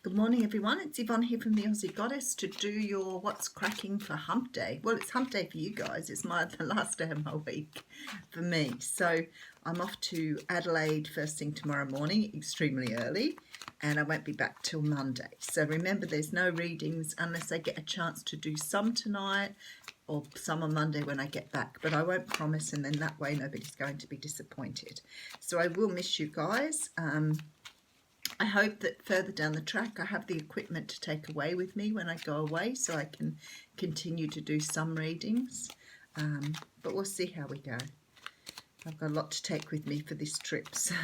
Good morning, everyone. It's Yvonne here from the Aussie Goddess to do your What's Cracking for Hump Day. Well, it's Hump Day for you guys. It's the last day of my week for me. So I'm off to Adelaide first thing tomorrow morning, extremely early, and I won't be back till Monday. So remember, there's no readings unless I get a chance to do some tonight or some on Monday when I get back. But I won't promise, and then that way nobody's going to be disappointed. So I will miss you guys. I hope that further down the track I have the equipment to take away with me when I go away so I can continue to do some readings, but we'll see how we go. I've got a lot to take with me for this trip, so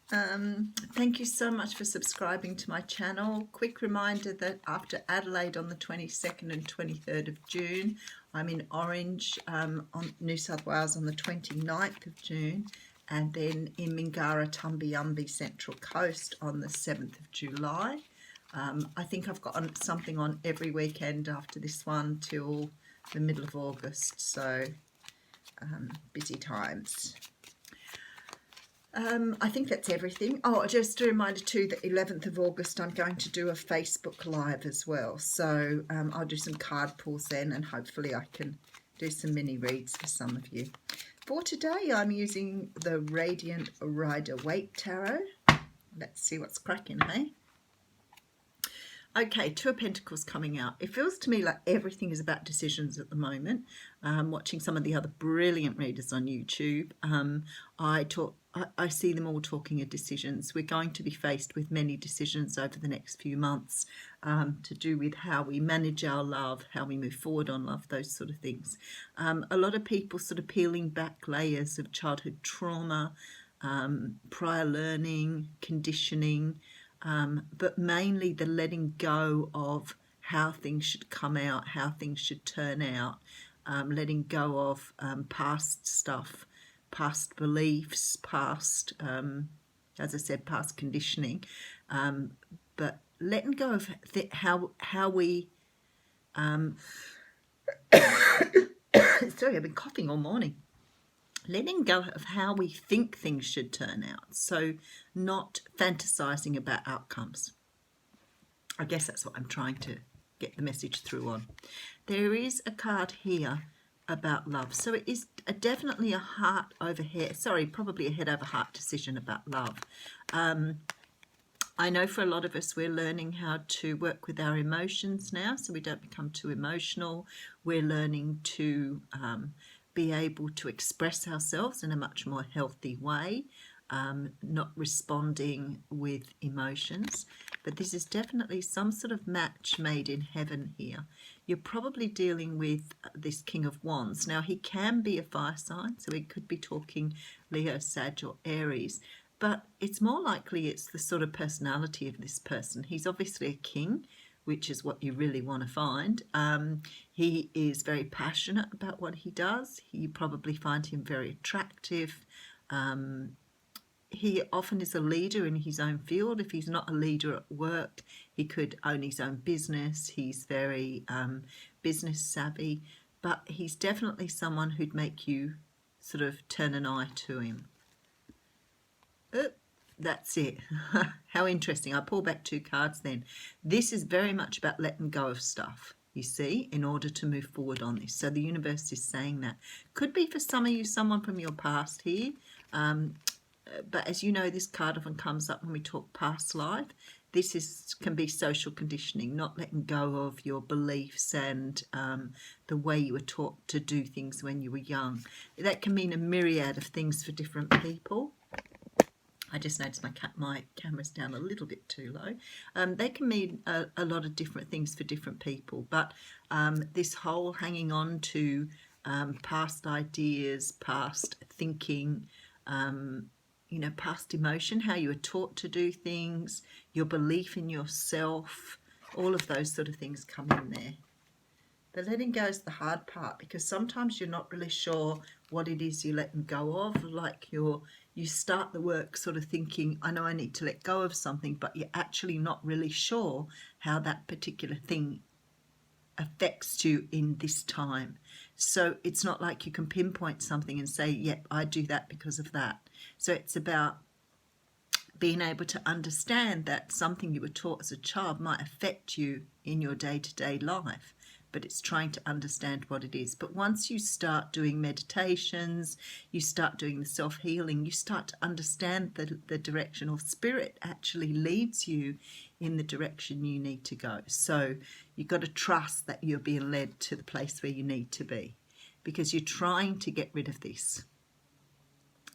thank you so much for subscribing to my channel. Quick reminder that after Adelaide on the 22nd and 23rd of June, I'm in Orange on New South Wales on the 29th of June, and then in Mingara, Tumbiumbi, Central Coast on the 7th of July. I think I've got something on every weekend after this one till the middle of August, so busy times. I think that's everything. Oh, just a reminder too that 11th of August I'm going to do a Facebook Live as well. So I'll do some card pulls then, and hopefully I can do some mini reads for some of you. For today, I'm using the Radiant Rider-Waite Tarot. Let's see what's cracking, hey? Okay, Two of Pentacles coming out. It feels to me like everything is about decisions at the moment. Watching some of the other brilliant readers on YouTube, I see them all talking of decisions. We're going to be faced with many decisions over the next few months to do with how we manage our love, how we move forward on love, those sort of things. A lot of people sort of peeling back layers of childhood trauma, prior learning, conditioning, but mainly the letting go of how things should come out, how things should turn out, letting go of past stuff, past beliefs, past, as I said, past conditioning, but letting go of how we, sorry, I've been coughing all morning. Letting go of how we think things should turn out, so not fantasizing about outcomes. I guess that's what I'm trying to get the message through on. There is a card here about love, so it is definitely a heart over head, sorry, probably a head over heart decision about love. I know for a lot of us we're learning how to work with our emotions now, so we don't become too emotional. We're learning to be able to express ourselves in a much more healthy way, not responding with emotions. But this is definitely some sort of match made in heaven here. You're probably dealing with this King of Wands. Now, he can be a fire sign, so he could be talking Leo, Sag, or Aries, but it's more likely it's the sort of personality of this person. He's obviously a king, which is what you really want to find. He is very passionate about what he does. You probably find him very attractive. He often is a leader in his own field. If he's not a leader at work, he could own his own business. He's very business savvy, but he's definitely someone who'd make you sort of turn an eye to him. That's it. How interesting. I pull back two cards then. This is very much about letting go of stuff, you see, in order to move forward on this. So the universe is saying that. Could be for some of you someone from your past here. But as you know, this card often comes up when we talk past life. This can be social conditioning, not letting go of your beliefs and the way you were taught to do things when you were young. That can mean a myriad of things for different people. I just noticed my camera's down a little bit too low. They can mean a lot of different things for different people, but this whole hanging on to past ideas, past thinking, past emotion, how you were taught to do things, your belief in yourself, all of those sort of things come in there. The letting go is the hard part, because sometimes you're not really sure what it is you're letting go of. Like you start the work sort of thinking, I know I need to let go of something, but you're actually not really sure how that particular thing affects you in this time. So it's not like you can pinpoint something and say, yep, I do that because of that. So it's about being able to understand that something you were taught as a child might affect you in your day-to-day life, but it's trying to understand what it is. But once you start doing meditations, you start doing the self-healing, you start to understand the direction, or spirit actually leads you in the direction you need to go. So you've got to trust that you're being led to the place where you need to be, because you're trying to get rid of this.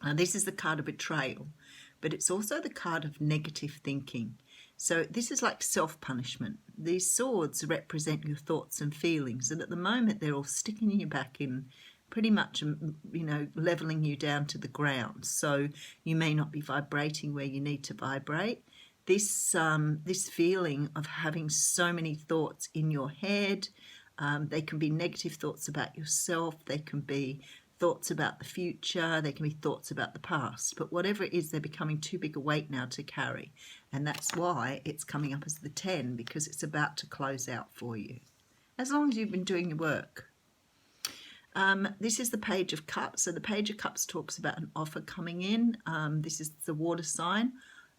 And this is the card of betrayal, but it's also the card of negative thinking. So this is like self-punishment. These swords represent your thoughts and feelings, and at the moment they're all sticking you back in, pretty much, leveling you down to the ground. So you may not be vibrating where you need to vibrate. This feeling of having so many thoughts in your head, they can be negative thoughts about yourself, they can be thoughts about the future, they can be thoughts about the past, but whatever it is, they're becoming too big a weight now to carry, and that's why it's coming up as the 10, because it's about to close out for you, as long as you've been doing your work. This is the Page of Cups. So the Page of Cups talks about an offer coming in. This is the water sign,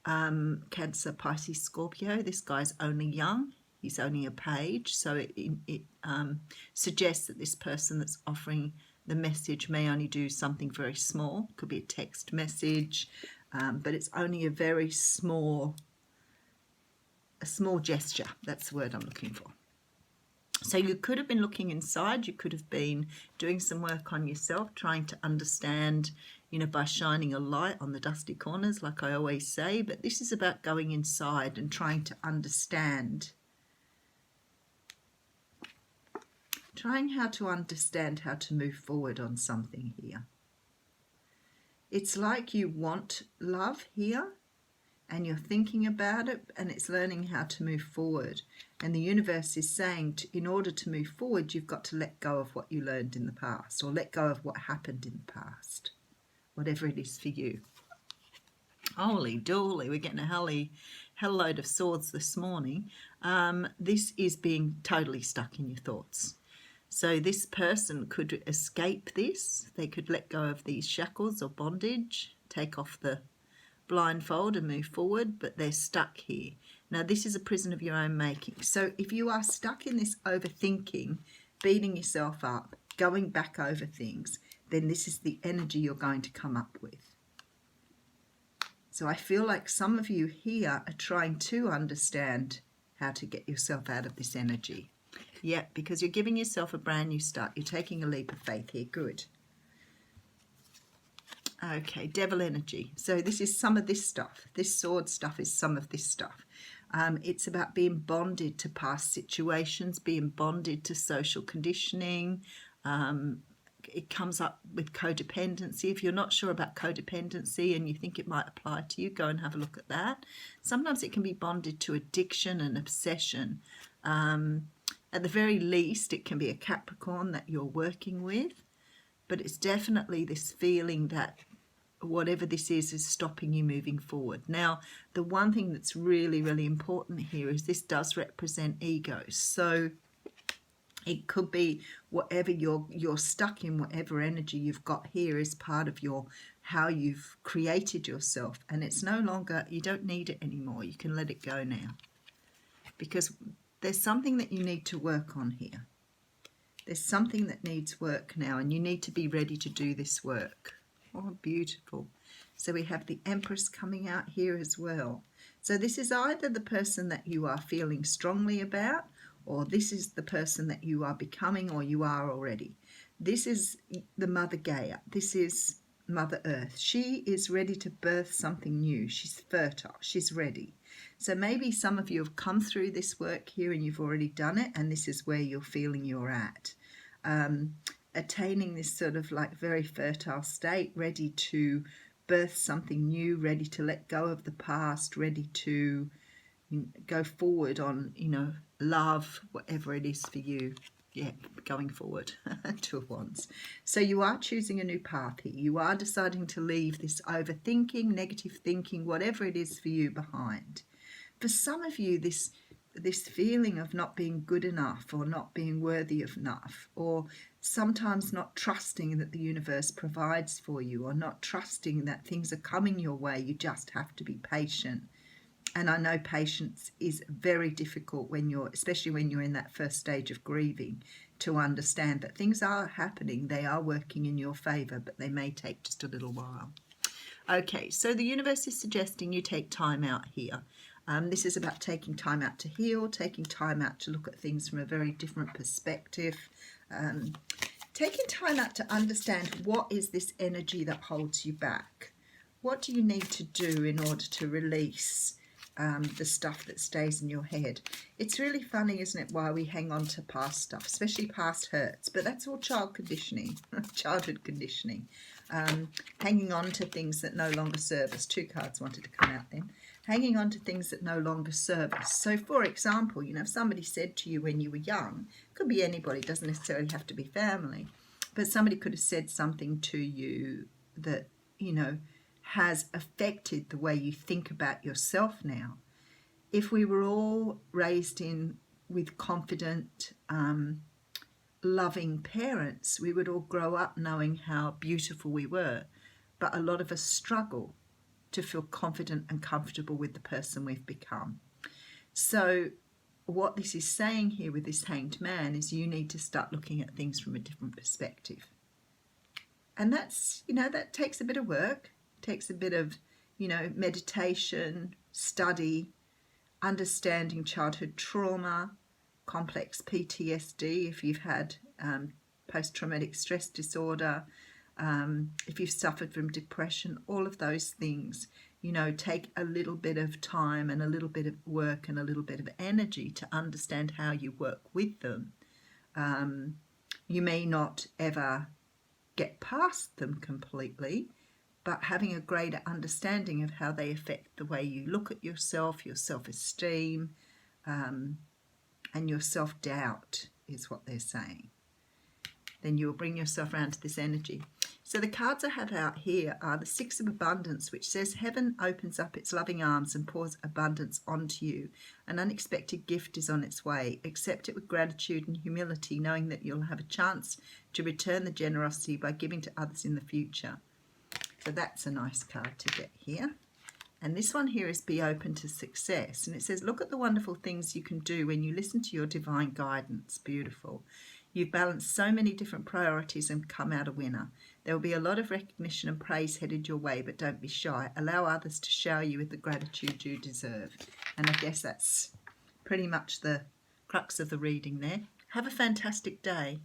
Cancer, Pisces, Scorpio. This guy's only young. He's only a page, so it suggests that this person that's offering the message may only do something very small. Could be a text message, but it's only a very small gesture. That's the word I'm looking for. So you could have been looking inside. You could have been doing some work on yourself, trying to understand, by shining a light on the dusty corners, like I always say. But this is about going inside and trying to understand. Trying how to understand how to move forward on something here. It's like you want love here and you're thinking about it, and it's learning how to move forward. And the universe is saying, in order to move forward, you've got to let go of what you learned in the past, or let go of what happened in the past, whatever it is for you. Holy dooly, we're getting a hell load of swords this morning. This is being totally stuck in your thoughts. So this person could escape this. They could let go of these shackles or bondage, take off the blindfold and move forward, but they're stuck here. Now, this is a prison of your own making. So if you are stuck in this overthinking, beating yourself up, going back over things, then this is the energy you're going to come up with. So I feel like some of you here are trying to understand how to get yourself out of this energy. Yeah, because you're giving yourself a brand new start. You're taking a leap of faith here. Good. Okay, devil energy. So this is some of this stuff. This sword stuff is some of this stuff. It's about being bonded to past situations, being bonded to social conditioning. It comes up with codependency. If you're not sure about codependency and you think it might apply to you, go and have a look at that. Sometimes it can be bonded to addiction and obsession. At the very least, it can be a Capricorn that you're working with, but it's definitely this feeling that whatever this is stopping you moving forward. Now, the one thing that's really, really important here is this does represent egos. So it could be whatever you're stuck in, whatever energy you've got here is part of how you've created yourself, and it's no longer, you don't need it anymore. You can let it go now, because there's something that you need to work on here. There's something that needs work now, and you need to be ready to do this work. Oh, beautiful. So we have the Empress coming out here as well. So this is either the person that you are feeling strongly about, or this is the person that you are becoming, or you are already. This is the Mother Gaia. This is Mother Earth. She is ready to birth something new. She's fertile. She's ready. So maybe some of you have come through this work here and you've already done it, and this is where you're feeling you're at. Attaining this sort of like very fertile state, ready to birth something new, ready to let go of the past, ready to go forward on, love, whatever it is for you. Yeah, going forward. Two of Wands. So you are choosing a new path here. You are deciding to leave this overthinking, negative thinking, whatever it is for you behind. For some of you, this this feeling of not being good enough or not being worthy of enough, or sometimes not trusting that the universe provides for you, or not trusting that things are coming your way. You just have to be patient. And I know patience is very difficult when you're, especially when you're in that first stage of grieving, to understand that things are happening, they are working in your favour, but they may take just a little while. Okay, so the universe is suggesting you take time out here. This is about taking time out to heal, taking time out to look at things from a very different perspective, taking time out to understand what is this energy that holds you back. What do you need to do in order to release the stuff that stays in your head? It's really funny, isn't it, why we hang on to past stuff, especially past hurts, but that's all child conditioning, childhood conditioning. Hanging on to things that no longer serve us. 2 cards wanted to come out then. Hanging on to things that no longer serve us. So, for example, you know, if somebody said to you when you were young, could be anybody, doesn't necessarily have to be family, but somebody could have said something to you that, you know, has affected the way you think about yourself now. If we were all raised in with confident, loving parents, we would all grow up knowing how beautiful we were. But a lot of us struggle to feel confident and comfortable with the person we've become. So what this is saying here with this Hanged Man is you need to start looking at things from a different perspective. And that's, you know, that takes a bit of work, takes a bit of, you know, meditation, study, understanding childhood trauma, complex PTSD if you've had post-traumatic stress disorder, if you've suffered from depression, all of those things, you know, take a little bit of time and a little bit of work and a little bit of energy to understand how you work with them. You may not ever get past them completely, but having a greater understanding of how they affect the way you look at yourself, your self-esteem, and your self-doubt is what they're saying. Then you'll bring yourself around to this energy. So the cards I have out here are the 6 of Abundance, which says heaven opens up its loving arms and pours abundance onto you. An unexpected gift is on its way. Accept it with gratitude and humility, knowing that you'll have a chance to return the generosity by giving to others in the future. So that's a nice card to get here. And this one here is be open to success. And it says, look at the wonderful things you can do when you listen to your divine guidance. Beautiful. You've balanced so many different priorities and come out a winner. There will be a lot of recognition and praise headed your way, but don't be shy. Allow others to shower you with the gratitude you deserve. And I guess that's pretty much the crux of the reading there. Have a fantastic day.